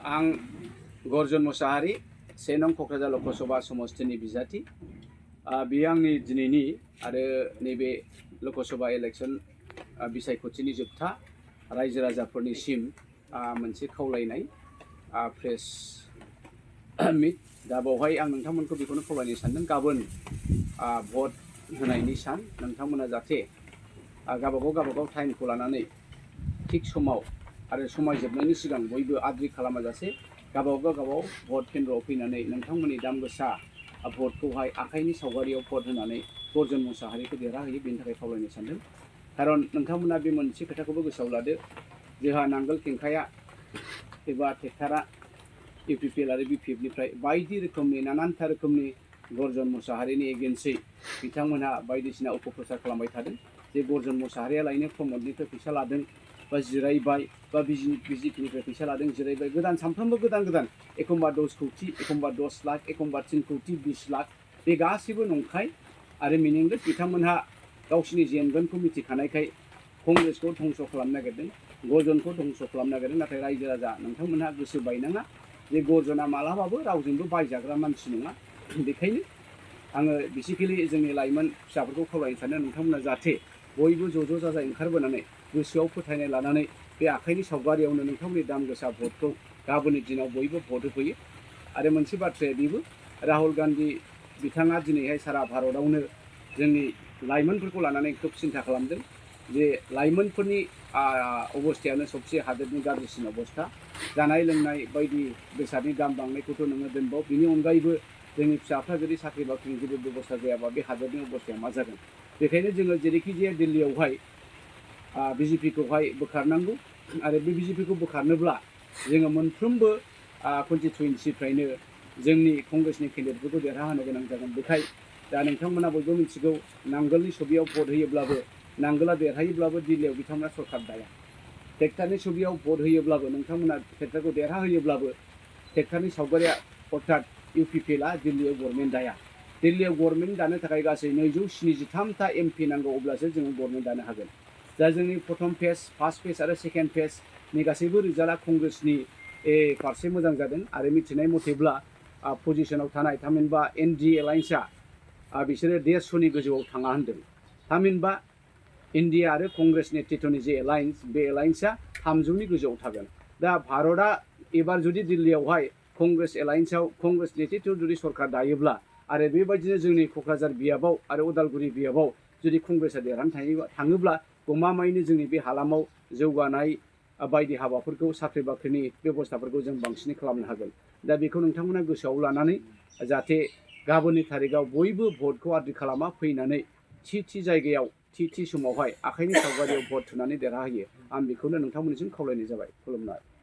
आं गर्जन मोसाहारी 1 नं क'क्राझार लकसभा समस्तिनि बिजाथि बेयो आंनि दिनैनि आरो नैबे लकसभा इलेक्शन बिसायख'थिनि जोबथा रायजो राजाफोरनिसिम मोनसे खावलायनाय प्रेस मिट दा बावहाय आं नोंथांमोनखौ बेखौनो खावलायनो सानदों गाबोन भट होनायनि सान नोंथांमोना जाहाथे गावबागाव टाइमखौ लानानै थिग समाव आरो समाय जोबनायनि सिगां बयबो आद्रि खालामाजासे गावबागाव भट केन्द्रआव फैनानै नोंथांमोननि दाम गोसा भटखौहाय आखाइनि सावगारियाव भट होनानै गर्जन मोसाहारीखौ देरहाहोयो बेनि थाखाय खावलायनो सानदों। खारन नोंथांमोना बे मोनसे खोथाखौबो गोसोआव लादो जोंहा नांगोल खेंखाया एबा ट्रेक्टरा इउपिपिएल आरो बिपिएफनिफ्राय बायदि रोखोमनि नानानथा रोखोमनि गर्जन मोसाहारीनि एगेन्स्टै बिथांमोनहा बायदिसिना अपप्रचार खालामबाय थादों जे गर्जन मोसाहारीया लायनो प्रमदनिफ्राय फैसा लादों बा जिरायबाय बा बिजेपिनिफ्राय फैसा लादों जिरायबाय गोदान सानफ्रोमबो गोदान एखमबा 10 कौटि एखमबा 10 लाख एखमबा 3 कौटि 20 लाख बे गासैबो नंखाय आरो मिनिंलेस बिथांमोनहा गावसिनि जेनगोनखौ मिथिखानायखाय कंग्रेसखौ धंस खालामनो नागिरदों गर्जनखौ धंस खालामनो नागिरदों नाथाय रायजो राजा नोंथांमोनहा गोसो बायनाङा जे गर्जना मालाबाबो रावजोंबो बायजाग्रा मानसि नङा। बेखायनो आङो बेसिकेलि जोंनि लाइमोन फिसाफोरखौ खावलायनो सानो नोंथांमोना जाहाथे बयबो ज' जाजाय ओंखारबोनानै गोसोआव फोथायनाय लानानै बे आखाइनि सावगारियावनो नोंथांमोननि दाम गोसा भटखौ गाबोननि दिनाव बयबो भट होफैयो। आरो मोनसे बाथ्राया बेबो राहुल गान्धी बिथाङा दिनैहाय सारा भारतआवनो जोंनि लाइमोनफोरखौ लानानै खोब सिन्था खालामदों जे लाइमोनफोरनि अबस्थायानो सबसे हादोरनि गाज्रिसिन अबस्था जानाय लोंनाय बायदि बेसादनि दाम बांनायखौथ' नोङो दोनबाव बिनि अनगायैबो जोंनि फिसाफ्रा जुदि साख्रि बाख्रिनि जेबो बेबस्था जायाबा बे हादोरनि अबस्थाया मा जागोन। बेखायनो जोङो जेरैखि जाया दिल्लीयावहाय बिजेपिखौहाय बोखारनांगौ आरो बे बिजेपिखौ बोखारनोब्ला जोङो मोनफ्रोमबो कन्स्टिटुयेन्सिफ्रायनो जोंनि कंग्रेसनि केन्डिडेटफोरखौ देरहाहोनो गोनां जागोन। बेखायनो दा नोंथांमोना बयबो मिथिगौ नांगोलनि छबियाव भट होयोब्लाबो नांगोला देरहायोब्लाबो दिल्लीयाव बिथांमोना सरकार दाया ट्रेक्टरनि छबियाव भट होयोब्लाबो नोंथांमोना ट्रेक्टरखौ देरहाहोयोब्लाबो ट्रेक्टरनि सावगारिया अर्थात इउपिपिएलआ दिल्लीयाव गभर्नमेन्ट दाया दिल्लीयाव गभर्नमेन्ट दानो थाखाय गासै 273टा एमपि नांगौ अब्लासो जोङो गभर्नमेन्ट दानो हागोन। दा जोंनि प्रथम फेज फार्स्ट फेज आरो सेकेन्ड फेजनि गासैबो रिजाल्टआ कंग्रेसनि फारसे मोजां जादों आरो मिथिनाय मथेब्ला पजिशनाव थानाय थामहिनबा एनडि एलायन्सआ बिसोरो 150नि गोजौआव थाङा होनदों। थामहिनबा इन्डिया आरो कंग्रेस नेतृत्वनि जे एलायन्स बे एलायन्सआ 300नि गोजौआव थागोन। दा भारतआ एबार जुदि दिल्लीयावहाय कंग्रेस एलायन्सआव कंग्रेस नेतृत्वआव जुदि सरकार दायोब्ला आरो बेबायदिनो जोंनि क'क्राझार बियाबाव आरो उदालगुरि बियाबाव जुदि कंग्रेसआ देरहानो थाङोब्ला गमामायैनो जोंनि बे हालामाव जौगानाय बायदि हाबाफोरखौ साख्रि बाख्रिनि बेबस्थाफोरखौ जों बांसिनै खालामनो हागोन। दा बेखौ नोंथांमोना गोसोआव लानानै जाहाथे गाबोननि थारिखआव बयबो भटखौ आद्रि खालामा फैनानै थि जायगायाव थि समावहाय आखाइनि सावगारियाव भट थुनानै देरहाहोयो आं बेखौनो नोंथांमोननिसिम खावलायनाय जाबाय। खुलुमनाय।